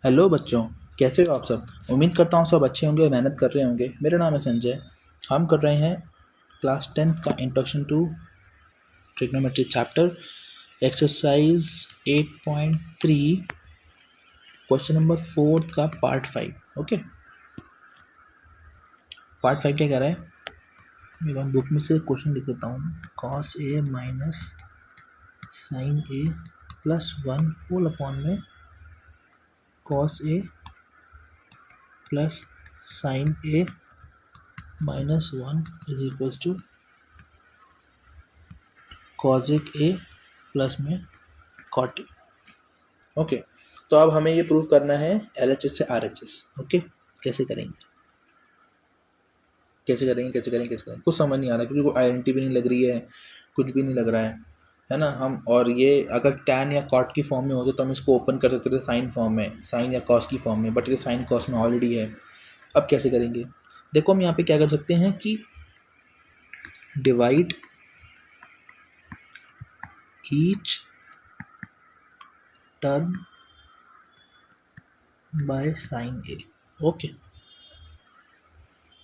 Hello बच्चों, कैसे हो आप सब। उम्मीद करता हूँ सब अच्छे होंगे, मेहनत कर रहे होंगे। मेरा नाम है संजय। हम कर रहे हैं क्लास 10th का introduction to trigonometry chapter, exercise 8.3, question number 4 का पार्ट 5। ओके, पार्ट 5 क्या कह रहा है, मैं बुक में से क्वेश्चन लिख देता हूँ। Cos A minus sine A plus 1 whole upon में cos A plus sine A minus 1 is equals to cosec A plus में कॉट ए। ओके, तो अब हमें ये प्रूव करना है LHS से RHS। ओके, कैसे करेंगे कुछ समझ नहीं आ रहा, क्योंकि कोई आइडेंटिटी भी नहीं लग रही है, कुछ भी नहीं लग रहा है ना। हम और ये अगर टैन या कॉट की फॉर्म में होते तो हम इसको ओपन कर सकते थे साइन फॉर्म में, साइन या कॉस की फॉर्म में, बट ये साइन कॉस में ऑलरेडी है। अब कैसे करेंगे, देखो हम यहाँ पे क्या कर सकते हैं कि divide each term by sine A. Okay,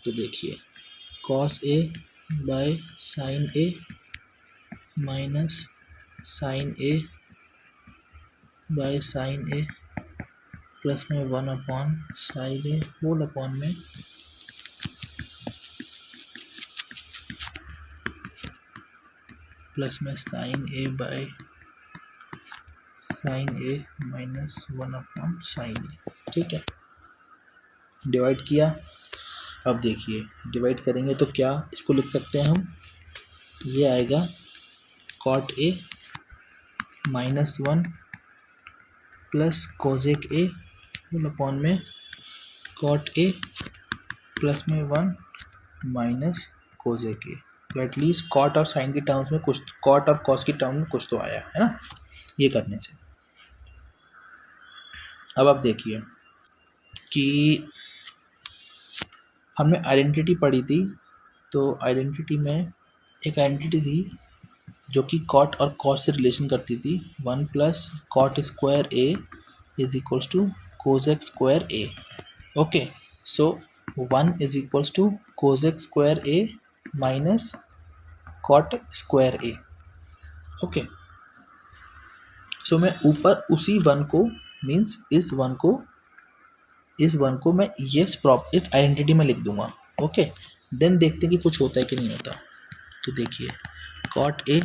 तो देखिए cos A by sine A minus sine A by sine A plus में 1 upon sine A whole upon में प्लस में sine A by sine A minus 1 upon sine A. ठीक है, divide किया। अब देखिए डिवाइड करेंगे तो क्या इसको लिख सकते हैं हम, ये आएगा cot A minus 1 plus cosec A whole upon में कॉट ए प्लस में 1 माइनस कोजेक ए। तो एटलीस्ट कॉट और साइन की टर्म्स में कुछ, कॉट और कॉस की टर्म में कुछ तो आया है ना, ये करने से। अब आप देखिए कि हमने आइडेंटिटी पढ़ी थी, तो आइडेंटिटी में एक आइडेंटिटी थी जो कि कॉट और कॉस से रिलेशन करती थी। 1 plus cot square A is equals to cosec square A. Okay, so 1 is equals to cosec square A minus cot square A. Okay, so मैं ऊपर उसी 1 को, मीन्स इस 1 को मैं इस आइडेंटिटी में लिख दूंगा। ओके, देन देखते हैं कि कुछ होता है कि नहीं होता। तो देखिए cot A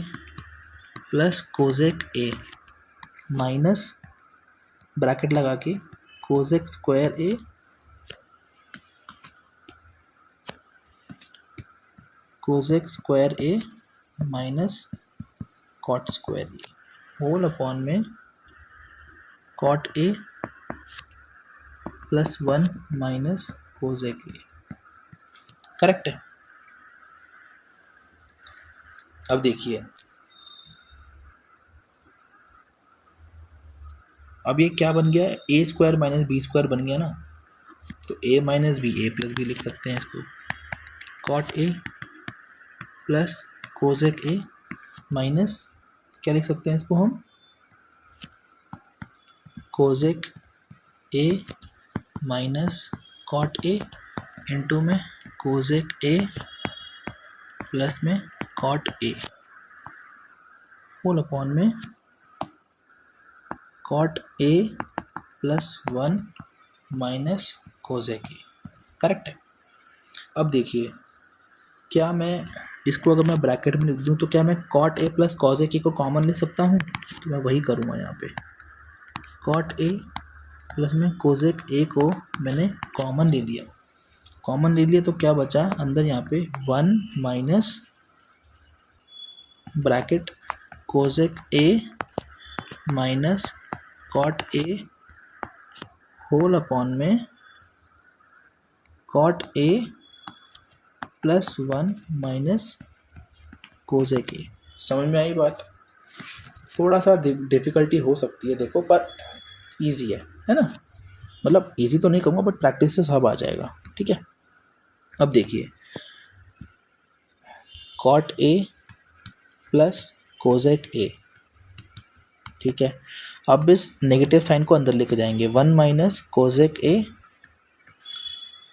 plus cosec A minus bracket लगा के cosec square A cosec square A minus cot square A whole upon में cot A plus 1 minus cosec A. Correct है। अब देखिए, अब ये क्या बन गया, A square minus B square बन गया ना, तो A minus B, A plus B लिख सकते हैं इसको। Cot A plus cosec A minus क्या लिख सकते हैं इसको हम, cosec A minus cot A into में कोजेक ए प्लस में कॉट ए होल अपॉन में cot A plus 1 minus cosec A. Correct है। अब देखिए, क्या मैं इसको अगर मैं ब्रैकेट में लिख दूं तो क्या मैं कॉट ए प्लस कोजेक ए को कॉमन ले सकता हूं, तो मैं वही करूंगा। यहाँ पे कॉट ए प्लस में कोजेक ए को मैंने कॉमन ले लिया, तो क्या बचा अंदर यहाँ पे 1 minus bracket cosec A minus cot A whole upon में cot A plus 1 minus cosec A. समझ में आई बात। थोड़ा सा डिफ़िकल्टी हो सकती है देखो, पर इजी है ना। मतलब इजी तो नहीं कहूँगा, बट प्रैक्टिस से सब आ जाएगा। ठीक है, अब देखिए कॉट ए प्लस कोजेक ए ठीक है, अब इस नेगेटिव साइन को अंदर लेके जाएंगे, 1 minus cosec A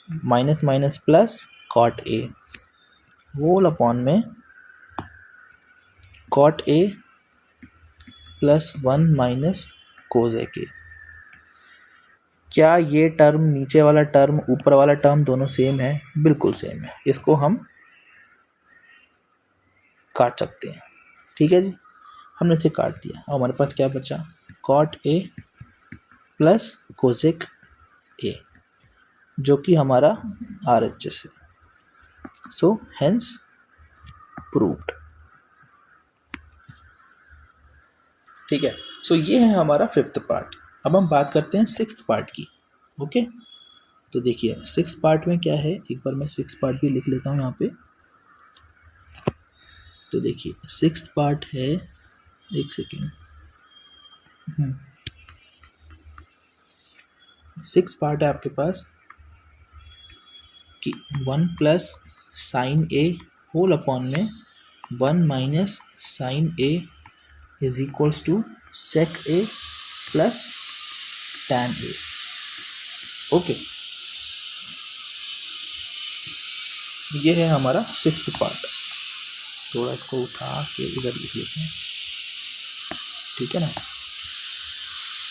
minus minus plus cot A whole upon में cot A plus 1 minus cosec A. क्या ये टर्म नीचे वाला टर्म ऊपर वाला टर्म दोनों सेम है? बिल्कुल सेम है, इसको हम काट सकते हैं। ठीक है जी, हमने इसे काट दिया। अब हमारे पास क्या बचा, cot A plus cosec A, जो कि हमारा RHS है। So hence proved. ठीक है, सो ये है हमारा 5th पार्ट। अब हम बात करते हैं 6th पार्ट की। ओके, तो देखिए 6th पार्ट में क्या है, एक बार मैं 6th पार्ट भी लिख लेता हूँ यहाँ पे। तो देखिए 6th पार्ट है, एक सेकेंड, 6th पार्ट है आपके पास कि 1 plus sine A whole upon में 1 minus sine A is equals to sec A plus tan A. Okay, ये है हमारा 6th पार्ट। थोड़ा इसको उठा के इधर लिख लेते हैं, ठीक है ना।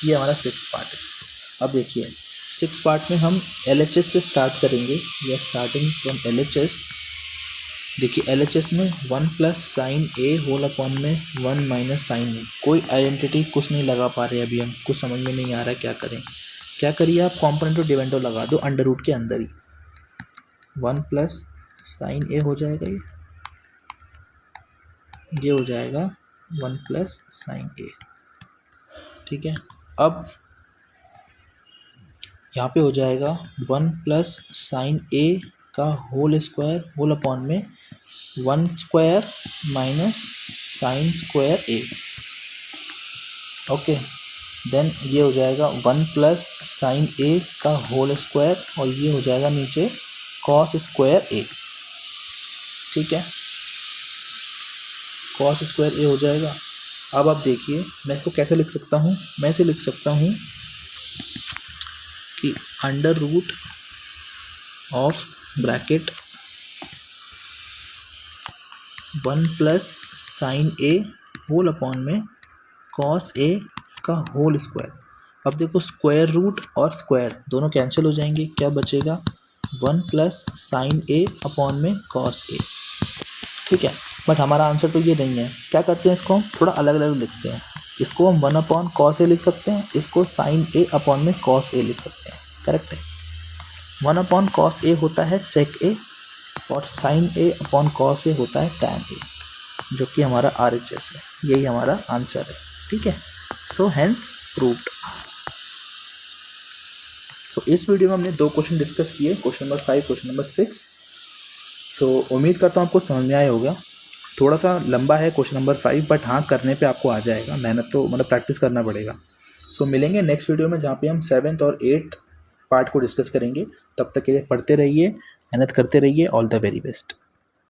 ये हमारा 6th पार्ट है। अब देखिए 6th पार्ट में हम LHS से स्टार्ट करेंगे, या स्टार्टिंग फ्रॉम LHS। देखिए LHS में 1 plus sine A whole upon में 1 माइनस साइन ए। कोई आइडेंटिटी कुछ नहीं लगा पा रहे अभी हम, कुछ समझ में नहीं आ रहा है क्या करें। क्या करिए आप, कॉम्पोनेंट और डिवेंडो लगा दो अंडर रूट के अंदर ही। 1 प्लस साइन ए हो जाएगा, ये हो जाएगा 1 प्लस साइन ए। ठीक है, अब यहाँ पे हो जाएगा 1 प्लस साइन ए का होल स्क्वायर होल अपॉन में 1 square minus sine square A. Okay, then ये हो जाएगा 1 प्लस साइन ए का होल स्क्वायर, और ये हो जाएगा नीचे कॉस स्क्वायर ए। ठीक है, कॉस स्क्वायर ए हो जाएगा। अब आप देखिए मैं इसको कैसे लिख सकता हूँ, मैं इसे लिख सकता हूँ कि under root of bracket 1 plus sine A whole upon में कॉस ए का होल स्क्वायर। अब देखो स्क्वायर रूट और स्क्वायर दोनों कैंसिल हो जाएंगे, क्या बचेगा 1 प्लस साइन ए अपॉन में कॉस ए। ठीक है, बट हमारा आंसर तो ये नहीं है। क्या करते हैं, इसको हम थोड़ा अलग अलग लिखते हैं। इसको हम 1 अपॉन कॉस ए लिख सकते हैं, इसको साइन ए अपॉन में कॉस ए लिख सकते हैं। करेक्ट है, 1 अपॉन कॉस ए होता है सेक ए, और sign A upon cos A होता है टैन ए, जो कि हमारा RHS है। यही हमारा आंसर है। ठीक है, सो हेंस प्रूव्ड। सो इस वीडियो में हमने 2 क्वेश्चन डिस्कस किए, क्वेश्चन नंबर 5, क्वेश्चन नंबर 6। सो उम्मीद करता हूँ आपको समझ में आया होगा। थोड़ा सा लंबा है क्वेश्चन नंबर 5, बट हाँ करने पे आपको आ जाएगा। मेहनत तो मतलब प्रैक्टिस करना पड़ेगा। सो मिलेंगे नेक्स्ट वीडियो में, जहाँ पे हम 7th और 8th पार्ट को डिस्कस करेंगे। तब तक के लिए पढ़ते रहिए, मेहनत करते रहिए। All the very best.